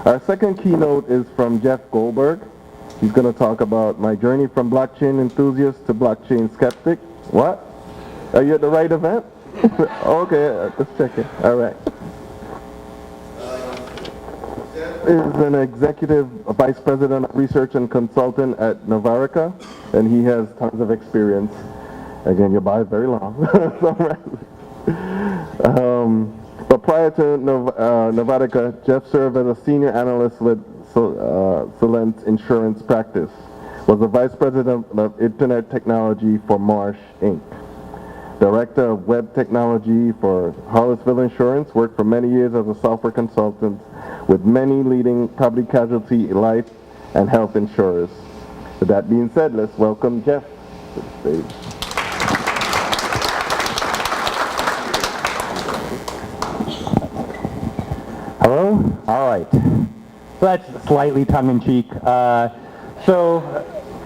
Our second keynote is from Jeff Goldberg. He's going to talk about my journey from blockchain enthusiast to blockchain skeptic. What? Are you at the right event? Okay, let's check it. All right. Is an executive vice president of research and consultant at Novarica, and he has tons of experience. Again, your bio is very long. But prior to Novarica, Jeff served as a senior analyst with Solent Insurance Practice, was the vice president of Internet Technology for Marsh, Inc., director of web technology for Harlesville Insurance, worked for many years as a software consultant with many leading property casualty, life, and health insurers. With that being said, let's welcome Jeff to the stage. Hello? All right. So that's slightly tongue-in-cheek. So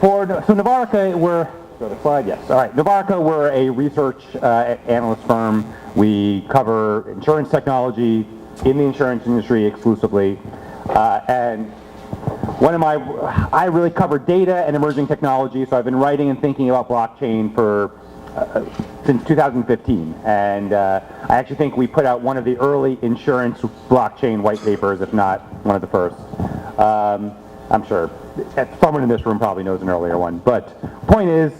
Novarica, go to slide, yes. All right, Novarica, we're a research analyst firm. We cover insurance technology in the insurance industry exclusively. And I really cover data and emerging technology, so I've been writing and thinking about blockchain since 2015. And I actually think we put out one of the early insurance blockchain white papers, if not one of the first. I'm sure someone in this room probably knows an earlier one. But point is,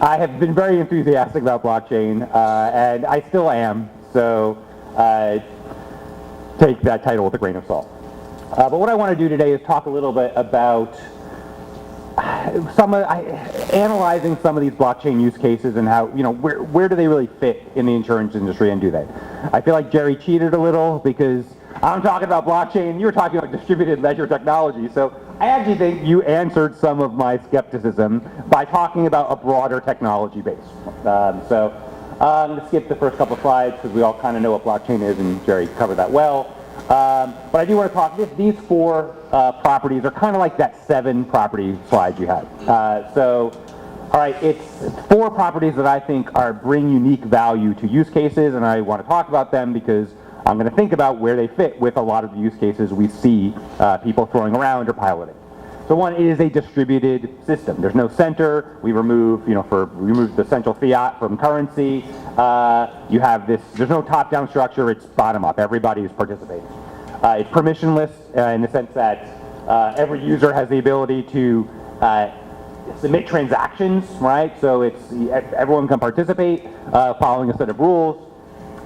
I have been very enthusiastic about blockchain, and I still am. So take that title with a grain of salt. But what I want to do today is talk a little bit about analyzing some of these blockchain use cases and how, where do they really fit in the insurance industry, and do they? I feel like Jerry cheated a little because I'm talking about blockchain, you were talking about distributed ledger technology. So I actually think you answered some of my skepticism by talking about a broader technology base. I'm going to skip the first couple of slides because we all kind of know what blockchain is, and Jerry covered that well. But I do want to talk, these four properties are kind of like that 7 property slide you had. All right, it's 4 properties that I think bring unique value to use cases, and I want to talk about them because I'm going to think about where they fit with a lot of the use cases we see people throwing around or piloting. So one is a distributed system. There's no center. We remove the central fiat from currency. You have there's no top-down structure. It's bottom-up. Everybody is participating. It's permissionless in the sense that every user has the ability to submit transactions, right? So everyone can participate following a set of rules.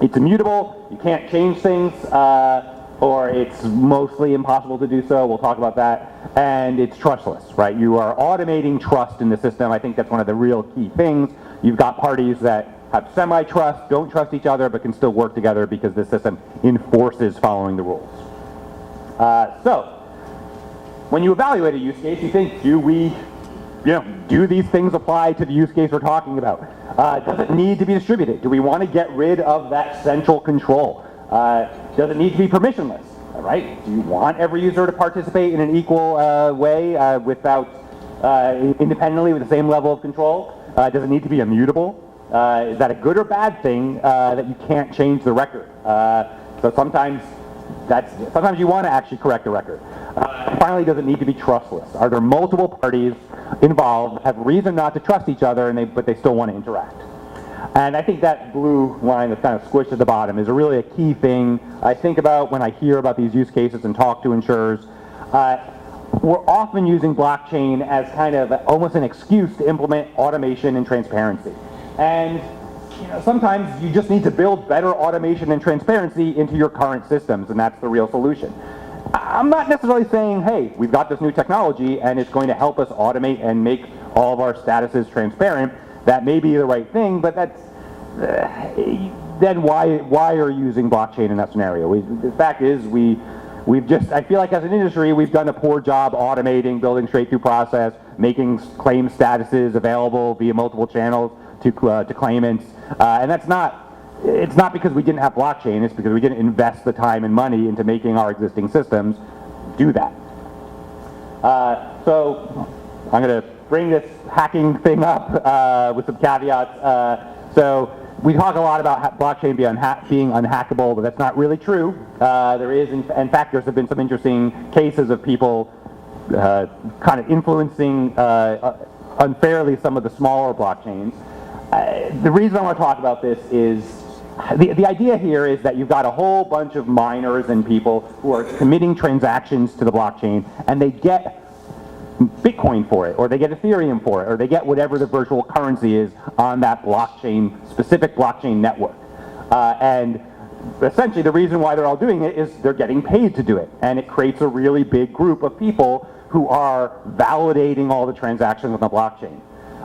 It's immutable. You can't change things, or it's mostly impossible to do so. We'll talk about that. And it's trustless, right? You are automating trust in the system. I think that's one of the real key things. You've got parties that have semi-trust, don't trust each other, but can still work together because the system enforces following the rules. So when you evaluate a use case, you think, do these things apply to the use case we're talking about? Does it need to be distributed? Do we want to get rid of that central control? Does it need to be permissionless? Right? Do you want every user to participate in an equal way independently with the same level of control? Does it need to be immutable? Is that a good or bad thing that you can't change the record? So sometimes you want to actually correct the record. Finally, does it need to be trustless? Are there multiple parties involved, have reason not to trust each other, but they still want to interact? And I think that blue line that's kind of squished at the bottom is really a key thing I think about when I hear about these use cases and talk to insurers. We're often using blockchain as kind of almost an excuse to implement automation and transparency. And sometimes you just need to build better automation and transparency into your current systems, and that's the real solution. I'm not necessarily saying, hey, we've got this new technology and it's going to help us automate and make all of our statuses transparent. That may be the right thing, but then why are you using blockchain in that scenario? The fact is, I feel like as an industry, we've done a poor job automating, building straight-through process, making claim statuses available via multiple channels to claimants, and it's not because we didn't have blockchain. It's because we didn't invest the time and money into making our existing systems do that. So I'm going to bring this hacking thing up with some caveats. So we talk a lot about blockchain being unhackable, but that's not really true. There is, in fact, there's been some interesting cases of people kind of influencing unfairly some of the smaller blockchains. The reason I want to talk about this is the idea here is that you've got a whole bunch of miners and people who are committing transactions to the blockchain, and they get Bitcoin for it, or they get Ethereum for it, or they get whatever the virtual currency is on that blockchain, specific blockchain network. And essentially the reason why they're all doing it is they're getting paid to do it, and it creates a really big group of people who are validating all the transactions on the blockchain.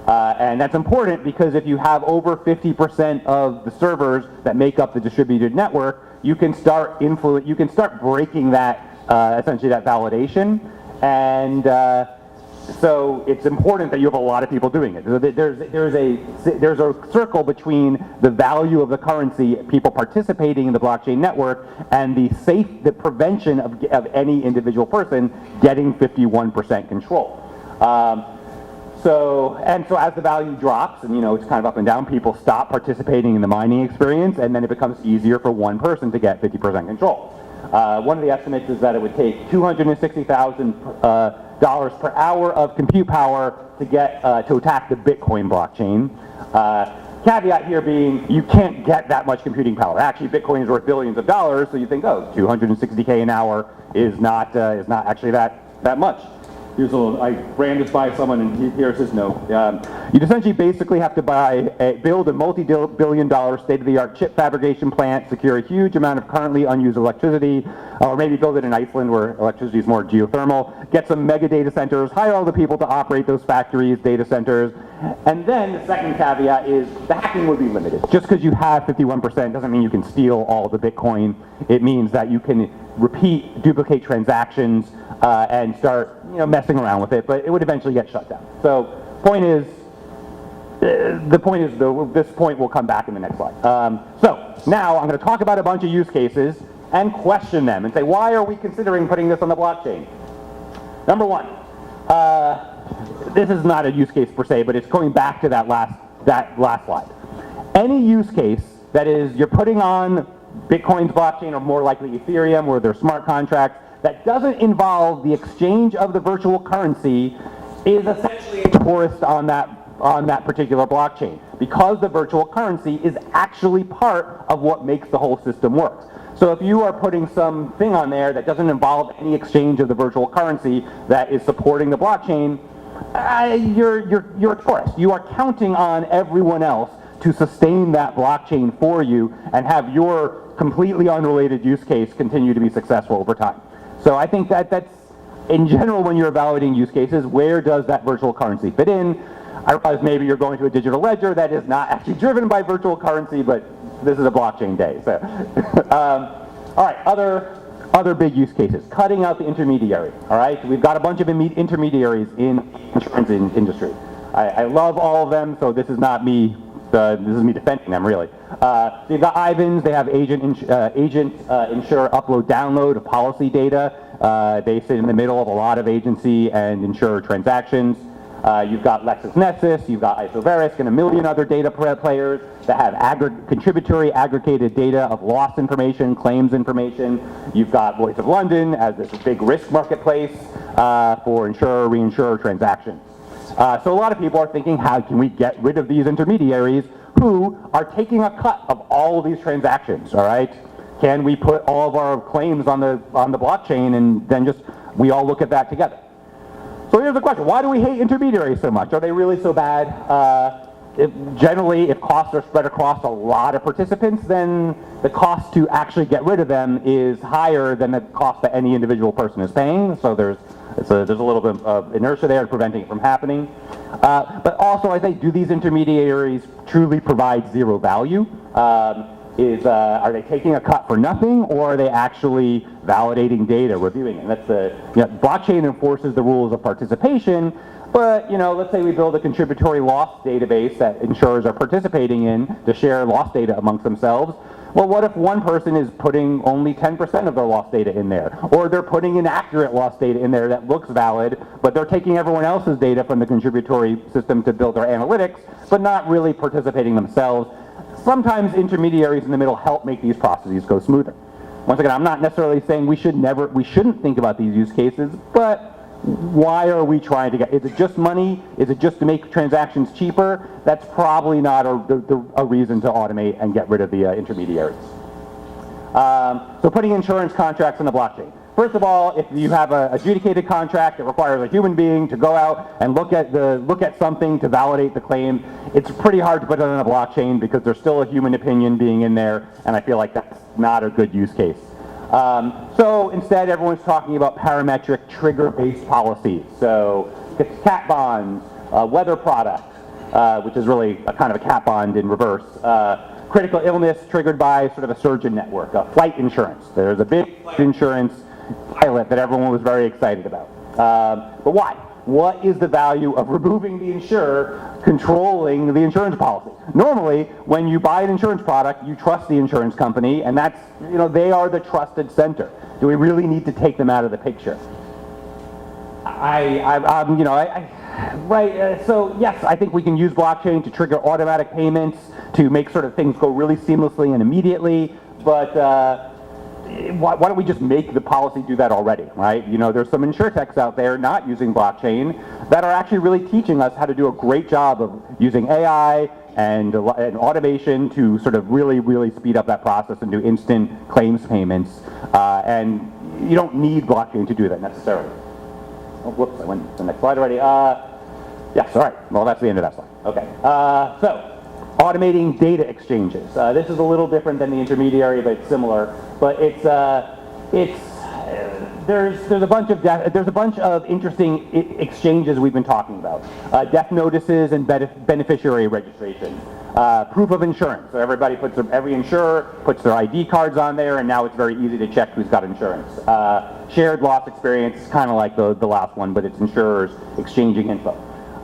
And that's important because if you have over 50% of the servers that make up the distributed network, you can start breaking that, essentially that validation. And so it's important that you have a lot of people doing it. There's a circle between the value of the currency, people participating in the blockchain network, and the prevention of any individual person getting 51% control. So as the value drops, and it's kind of up and down, people stop participating in the mining experience, and then it becomes easier for one person to get 50% control. One of the estimates is that it would take $260,000 per hour of compute power to attack the Bitcoin blockchain. Caveat here being you can't get that much computing power. Actually, Bitcoin is worth billions of dollars, so you think, oh, $260K an hour is not actually that much. Here's a little, I ran this by someone, and here's his note. You'd essentially basically have to build a multi-billion-dollar state-of-the-art chip fabrication plant, secure a huge amount of currently unused electricity, or maybe build it in Iceland where electricity is more geothermal, get some mega data centers, hire all the people to operate those factories, data centers, and then the second caveat is the hacking would be limited. Just because you have 51% doesn't mean you can steal all the Bitcoin. It means that you can duplicate transactions, and start messing around with it, but it would eventually get shut down. So this point will come back in the next slide. So now I'm going to talk about a bunch of use cases and question them and say, why are we considering putting this on the blockchain? Number one, this is not a use case per se, but it's going back to that last slide. Any use case that is you're putting on Bitcoin's blockchain, or more likely Ethereum, or their smart contracts, that doesn't involve the exchange of the virtual currency is essentially a tourist on that particular blockchain, because the virtual currency is actually part of what makes the whole system work. So if you are putting something on there that doesn't involve any exchange of the virtual currency that is supporting the blockchain, you're a tourist. You are counting on everyone else to sustain that blockchain for you and have your completely unrelated use case continue to be successful over time. So I think that's, in general, when you're evaluating use cases, where does that virtual currency fit in? I realize maybe you're going to a digital ledger that is not actually driven by virtual currency, but this is a blockchain day. So, all right, other big use cases. Cutting out the intermediary, all right? We've got a bunch of intermediaries in the insurance industry. I love all of them, so this is not me. This is me defending them, really. They've got Ivans. They have agent, insure, upload, download of policy data. They sit in the middle of a lot of agency and insurer transactions. You've got LexisNexis. You've got Novarica and a million other data players that have contributory aggregated data of loss information, claims information. You've got Lloyd's of London as this big risk marketplace for insurer-reinsurer transactions. So a lot of people are thinking, how can we get rid of these intermediaries who are taking a cut of all of these transactions, all right? Can we put all of our claims on the blockchain and then we all look at that together? So here's the question, why do we hate intermediaries so much? Are they really so bad? Generally, if costs are spread across a lot of participants, then the cost to actually get rid of them is higher than the cost that any individual person is paying. So there's a little bit of inertia there preventing it from happening. But also, I think, do these intermediaries truly provide zero value? Are they taking a cut for nothing, or are they actually validating data, reviewing it? And blockchain enforces the rules of participation, but let's say we build a contributory loss database that insurers are participating in to share loss data amongst themselves. Well, what if one person is putting only 10% of their loss data in there? Or they're putting inaccurate loss data in there that looks valid, but they're taking everyone else's data from the contributory system to build their analytics, but not really participating themselves. sometimes intermediaries in the middle help make these processes go smoother. Once again, I'm not necessarily saying we shouldn't think about these use cases, but why are we trying to is it just money? Is it just to make transactions cheaper? That's probably not a reason to automate and get rid of the intermediaries. So putting insurance contracts on the blockchain. First of all, if you have an adjudicated contract that requires a human being to go out and look at something to validate the claim, it's pretty hard to put it on a blockchain because there's still a human opinion being in there, and I feel like that's not a good use case. So instead, everyone's talking about parametric trigger-based policies. So it's cat bonds, weather product, which is really a kind of a cat bond in reverse. Critical illness triggered by sort of a surgeon network, flight insurance. There's a big flight insurance pilot that everyone was very excited about. But why? What is the value of removing the insurer controlling the insurance policy? Normally, when you buy an insurance product, you trust the insurance company, and that's, they are the trusted center. Do we really need to take them out of the picture? So yes, I think we can use blockchain to trigger automatic payments, to make sort of things go really seamlessly and immediately, but why don't we just make the policy do that already, right? There's some InsurTechs out there not using blockchain that are actually really teaching us how to do a great job of using AI and automation to sort of really, really speed up that process and do instant claims payments. And you don't need blockchain to do that necessarily. Oh, whoops, I went to the next slide already. Yes, all right. Well, that's the end of that slide. Okay. So, automating data exchanges. This is a little different than the intermediary, but it's similar. But there's a bunch of interesting exchanges we've been talking about. Death notices and beneficiary registration. Proof of insurance. So every insurer puts their ID cards on there, and now it's very easy to check who's got insurance. Shared loss experience, kind of like the last one, but it's insurers exchanging info.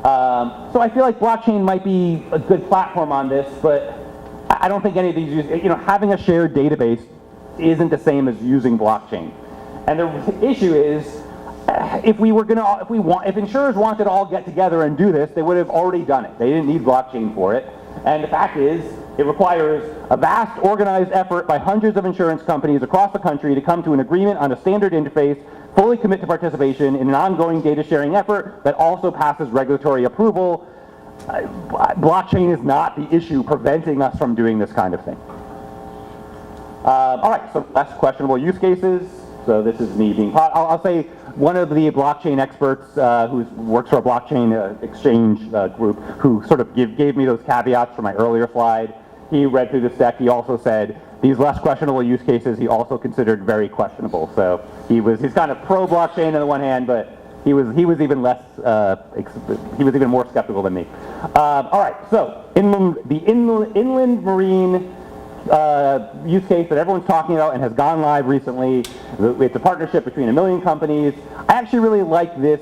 So I feel like blockchain might be a good platform on this, but I don't think any of these having a shared database isn't the same as using blockchain. And the issue is, if insurers wanted to all get together and do this, they would have already done it. They didn't need blockchain for it. And the fact is, it requires a vast organized effort by hundreds of insurance companies across the country to come to an agreement on a standard interface, fully commit to participation in an ongoing data sharing effort that also passes regulatory approval. Blockchain is not the issue preventing us from doing this kind of thing. All right, so less questionable use cases. So this is me being, I'll say one of the blockchain experts who works for a blockchain exchange group who sort of gave me those caveats for my earlier slide. He read through this deck. He also said these less questionable use cases he also considered very questionable. So he's kind of pro blockchain on the one hand, but he was even more skeptical than me. All right, so inland marine use case that everyone's talking about and has gone live recently. It's a partnership between 1 million companies. I actually really like this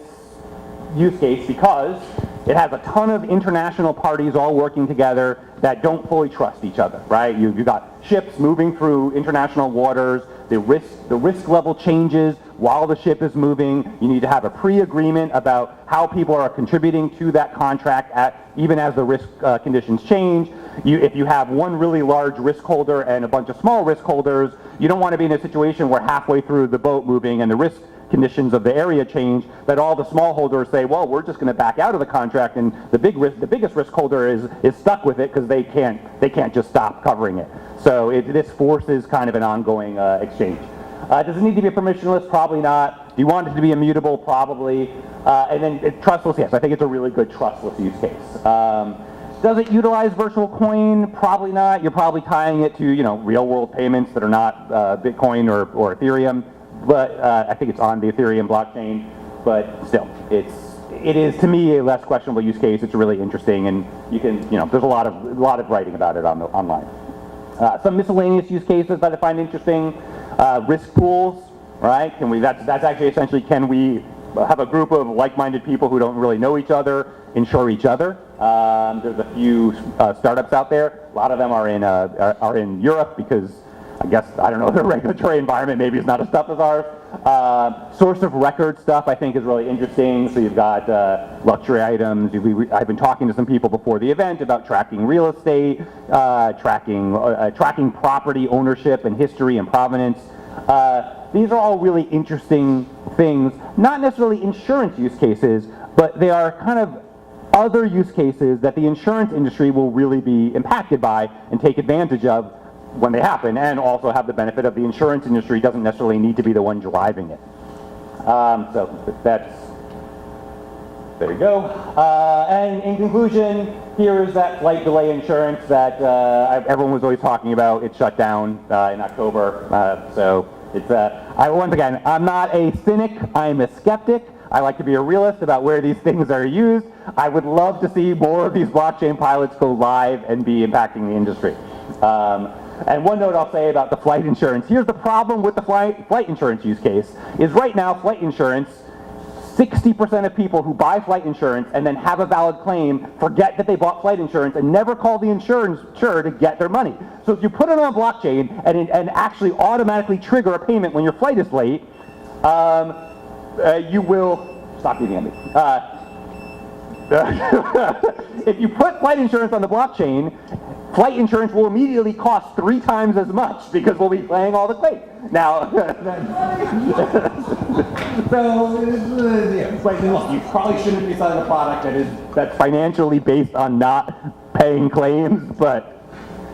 use case because it has a ton of international parties all working together that don't fully trust each other, right? You've got ships moving through international waters. The risk level changes while the ship is moving. You need to have a pre-agreement about how people are contributing to that contract even as the risk conditions change. If you have one really large risk holder and a bunch of small risk holders, you don't want to be in a situation where halfway through the boat moving and the risk conditions of the area change, that all the small holders say, well, we're just going to back out of the contract, and the biggest risk holder is stuck with it because they can't just stop covering it. So this forces kind of an ongoing exchange. Does it need to be permissionless? Probably not. Do you want it to be immutable? Probably. And then trustless, yes. I think it's a really good trustless use case. Does it utilize virtual coin? Probably not. You're probably tying it to real world payments that are not Bitcoin or Ethereum. But I think it's on the Ethereum blockchain. But still, it is to me a less questionable use case. It's really interesting, and you can there's a lot of writing about it online. Some miscellaneous use cases that I find interesting. Risk pools, right? That's actually essentially, can we have a group of like-minded people who don't really know each other insure each other? There's a few startups out there. A lot of them are in Europe because I guess, I don't know, their regulatory environment maybe is not as tough as ours. Source of record stuff I think is really interesting. So you've got luxury items. I've been talking to some people before the event about tracking real estate, tracking property ownership and history and provenance. These are all really interesting things, not necessarily insurance use cases, but they are kind of other use cases that the insurance industry will really be impacted by and take advantage of when they happen, and also have the benefit of the insurance industry doesn't necessarily need to be the one driving it. So that's, there you go. And in conclusion, here is that flight delay insurance that everyone was always talking about. It shut down in October. So it's, once again, I'm not a cynic, I'm a skeptic. I like to be a realist about where these things are used. I would love to see more of these blockchain pilots go live and be impacting the industry. And one note I'll say about the flight insurance. Here's the problem with the flight insurance use case, is right now flight insurance, 60% of people who buy flight insurance and then have a valid claim forget that they bought flight insurance and never call the insurer to get their money. So if you put it on a blockchain and actually automatically trigger a payment when your flight is late, you will, stop eating at me. If you put flight insurance on the blockchain, flight insurance will immediately cost 3 times as much because we'll be paying all the claims. Now, so it's like, look, you probably shouldn't be selling a product that's financially based on not paying claims, but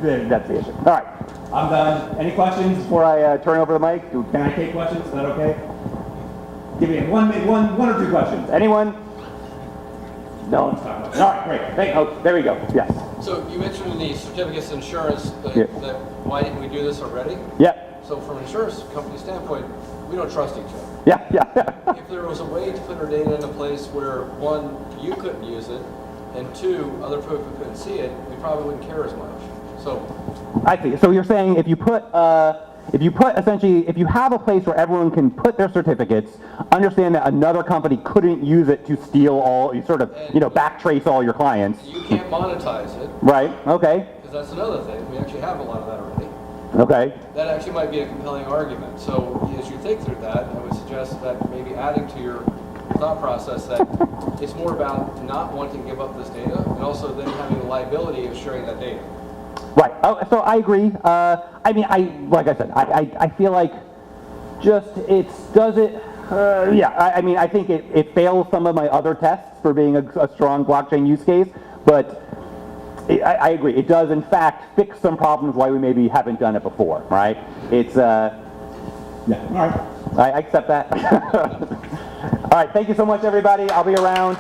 that's the issue. All right, I'm done. Any questions before I turn over the mic? Can I take questions? Is that okay? Give me one or two questions. Anyone? No one's talking about it. All right, great. There we go. Yes. So you mentioned in the certificates of insurance that, that why didn't we do this already? Yeah. So from an insurance company standpoint, we don't trust each other. Yeah. If there was a way to put our data in a place where, one, you couldn't use it, and two, other people couldn't see it, we probably wouldn't care as much. So I see. So you're saying if you put essentially, if you have a place where everyone can put their certificates, understand that another company couldn't use it to steal all, backtrace all your clients. you can't monetize it. Right. Okay. Because that's another thing. We actually have a lot of that already. Okay. That actually might be a compelling argument. So as you think through that, I would suggest that maybe adding to your thought process that it's more about not wanting to give up this data and also then having the liability of sharing that data. Right. Oh, so I agree. Like I said, I feel like just I think it fails some of my other tests for being a strong blockchain use case, but I agree. It does, in fact, fix some problems why we maybe haven't done it before, right? It's, all right. I accept that. All right, thank you so much, everybody. I'll be around.